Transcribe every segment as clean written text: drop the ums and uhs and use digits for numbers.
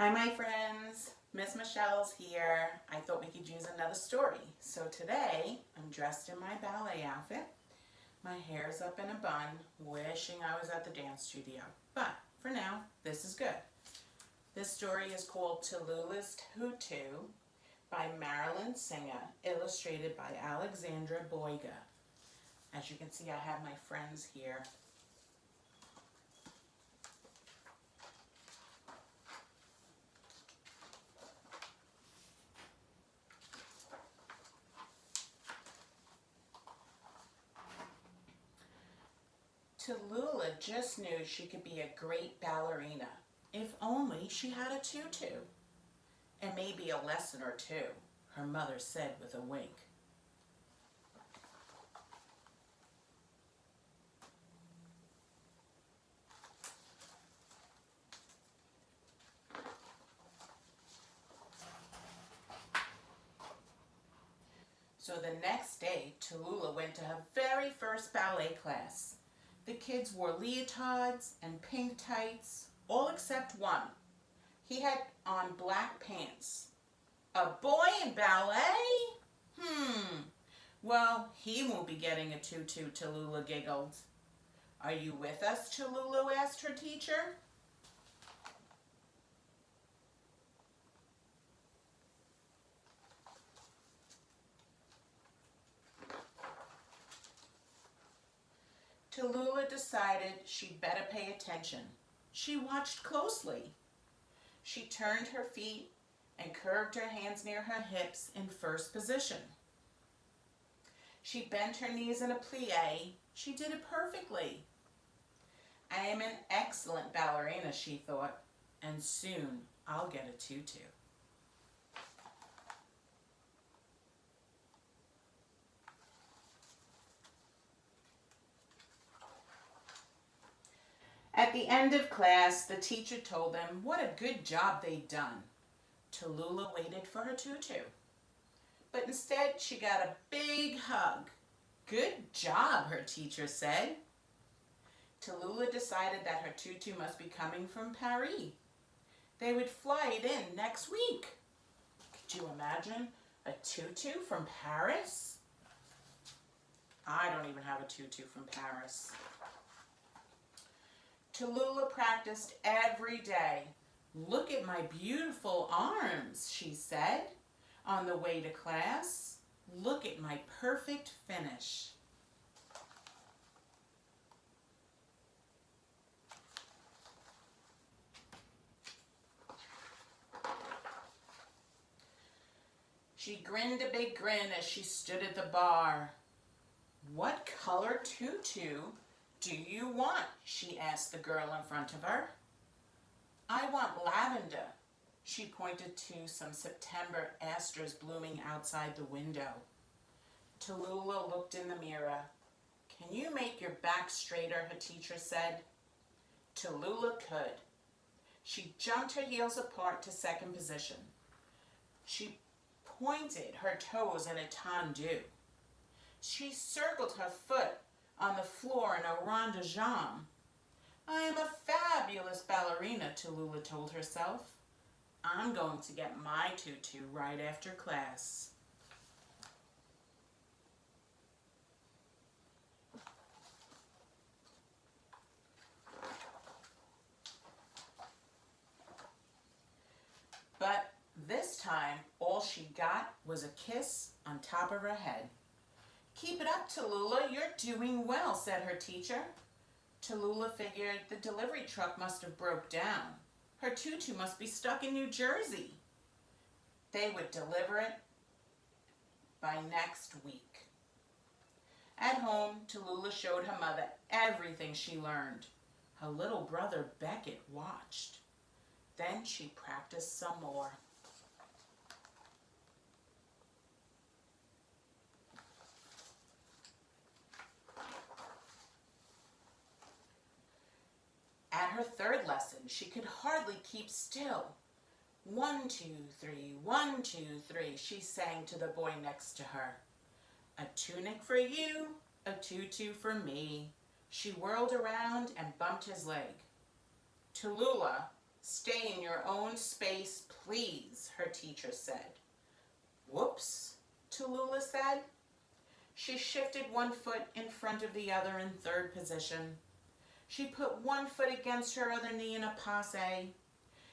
Hi my friends, Miss Michelle's here. I thought we could use another story. So today I'm dressed in my ballet outfit. My hair's up in a bun, wishing I was at the dance studio. But for now, this is good. This story is called Tallulah's Tutu by Marilyn Singer, illustrated by Alexandra Boyga. As you can see, I have my friends here. Tallulah just knew she could be a great ballerina, if only she had a tutu. And maybe a lesson or two, her mother said with a wink. So the next day, Tallulah went to her very first ballet class. The kids wore leotards and pink tights, all except one. He had on black pants. A boy in ballet? Well, he won't be getting a tutu, Tallulah giggled. Are you with us, Tallulah asked her teacher. Tallulah decided she'd better pay attention. She watched closely. She turned her feet and curved her hands near her hips in first position. She bent her knees in a plie. She did it perfectly. I am an excellent ballerina, she thought, and soon I'll get a tutu. At the end of class, the teacher told them what a good job they'd done. Tallulah waited for her tutu, but instead she got a big hug. Good job, her teacher said. Tallulah decided that her tutu must be coming from Paris. They would fly it in next week. Could you imagine a tutu from Paris? I don't even have a tutu from Paris. Tallulah practiced every day. Look at my beautiful arms, she said. On the way to class, look at my perfect finish. She grinned a big grin as she stood at the bar. What color tutu do you want? She asked the girl in front of her. I want lavender. She pointed to some September asters blooming outside the window. Tallulah looked in the mirror. Can you make your back straighter? Her teacher said. Tallulah could. She jumped her heels apart to second position. She pointed her toes in a tendu. She circled her foot on the floor in a rond de jambe. I am a fabulous ballerina, Tallulah told herself. I'm going to get my tutu right after class. But this time, all she got was a kiss on top of her head. Keep it up, Tallulah, you're doing well, said her teacher. Tallulah figured the delivery truck must have broke down. Her tutu must be stuck in New Jersey. They would deliver it by next week. At home, Tallulah showed her mother everything she learned. Her little brother Beckett watched. Then she practiced some more. At her third lesson, she could hardly keep still. 1, 2, 3, 1, 2, 3, she sang to the boy next to her. A tunic for you, a tutu for me. She whirled around and bumped his leg. Tallulah, Stay in your own space, please, her teacher said. Whoops, Tallulah said. She shifted one foot in front of the other in third position. She put one foot against her other knee in a passe.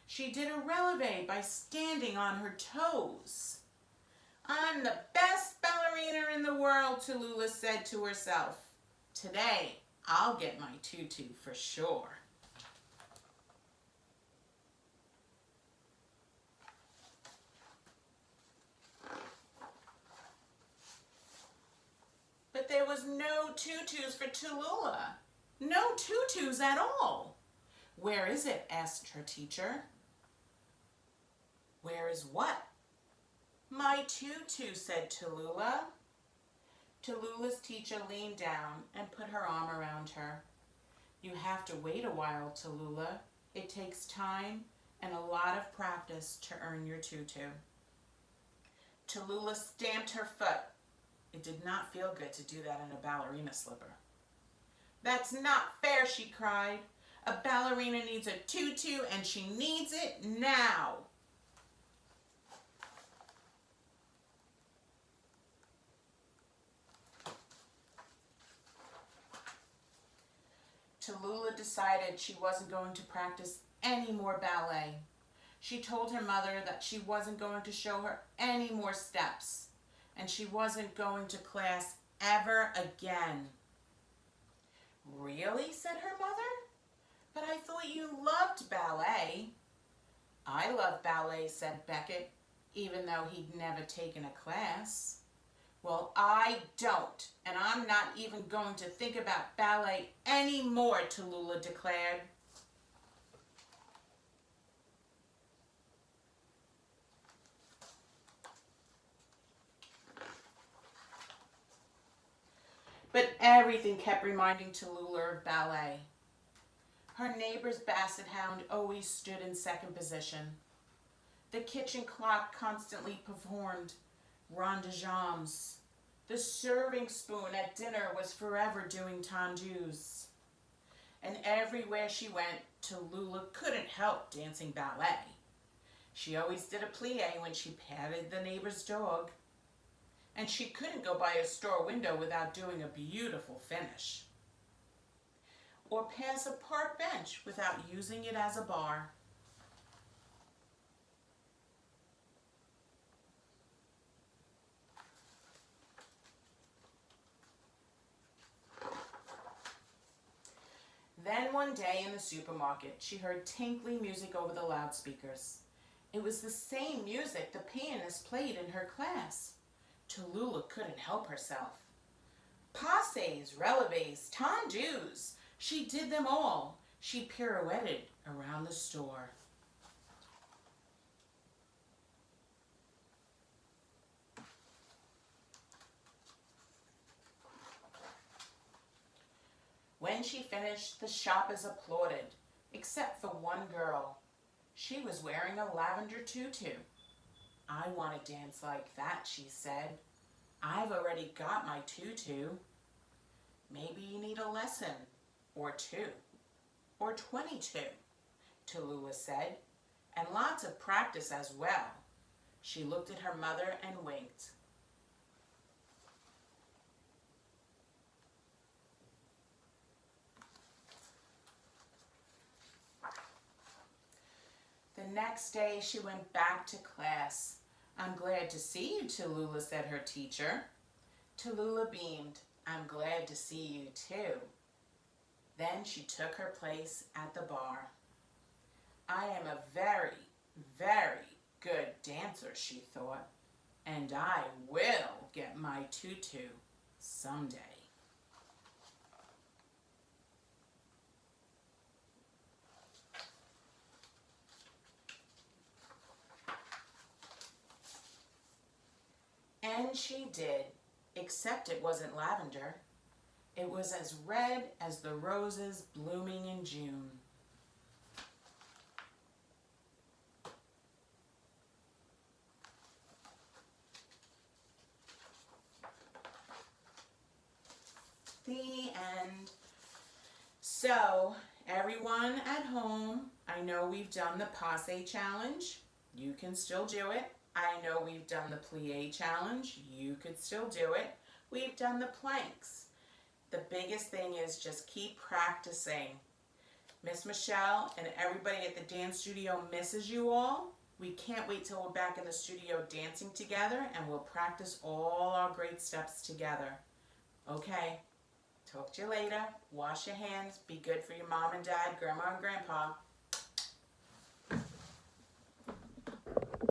She did a releve by standing on her toes. I'm the best ballerina in the world, Tallulah said to herself. Today, I'll get my tutu for sure. But there was no tutus for Tallulah. No tutus at all. Where is it? Asked her teacher. Where is what? My tutu, said Tallulah. Tallulah's teacher leaned down and put her arm around her. You have to wait a while, Tallulah. It takes time and a lot of practice to earn your tutu. Tallulah stamped her foot. It did not feel good to do that in a ballerina slipper. That's not fair, she cried. A ballerina needs a tutu and she needs it now. Tallulah decided she wasn't going to practice any more ballet. She told her mother that she wasn't going to show her any more steps, and she wasn't going to class ever again. Really? Said her mother. But I thought you loved ballet. I love ballet, said Beckett, even though he'd never taken a class. Well, I don't, and I'm not even going to think about ballet anymore, Tallulah declared. But everything kept reminding Tallulah of ballet. Her neighbor's basset hound always stood in second position. The kitchen clock constantly performed rond de jambes. The serving spoon at dinner was forever doing tendus. And everywhere she went, Tallulah couldn't help dancing ballet. She always did a plie when she patted the neighbor's dog. And she couldn't go by a store window without doing a beautiful finish. Or pass a park bench without using it as a bar. Then one day in the supermarket, she heard tinkly music over the loudspeakers. It was the same music the pianist played in her class. Tallulah couldn't help herself. Passes, releves, tendus. She did them all. She pirouetted around the store. When she finished, the shoppers applauded, except for one girl. She was wearing a lavender tutu. I want to dance like that, she said. I've already got my tutu. Maybe you need a lesson, or 2, or 22, Tallulah said, and lots of practice as well. She looked at her mother and winked. The next day she went back to class. I'm glad to see you, Tallulah, said her teacher. Tallulah beamed. I'm glad to see you too. Then she took her place at the bar. I am a very, very good dancer, she thought, and I will get my tutu someday. And she did, except it wasn't lavender. It was as red as the roses blooming in June. The end. So, Everyone at home, I know we've done the passe challenge. You can still do it. I know we've done the plie challenge. You could still do it. We've done the planks. The biggest thing is just keep practicing. Miss Michele and everybody at the dance studio misses you all. We can't wait till we're back in the studio dancing together, and we'll practice all our great steps together. Okay, talk to you later. Wash your hands. Be good for your mom and dad, grandma and grandpa.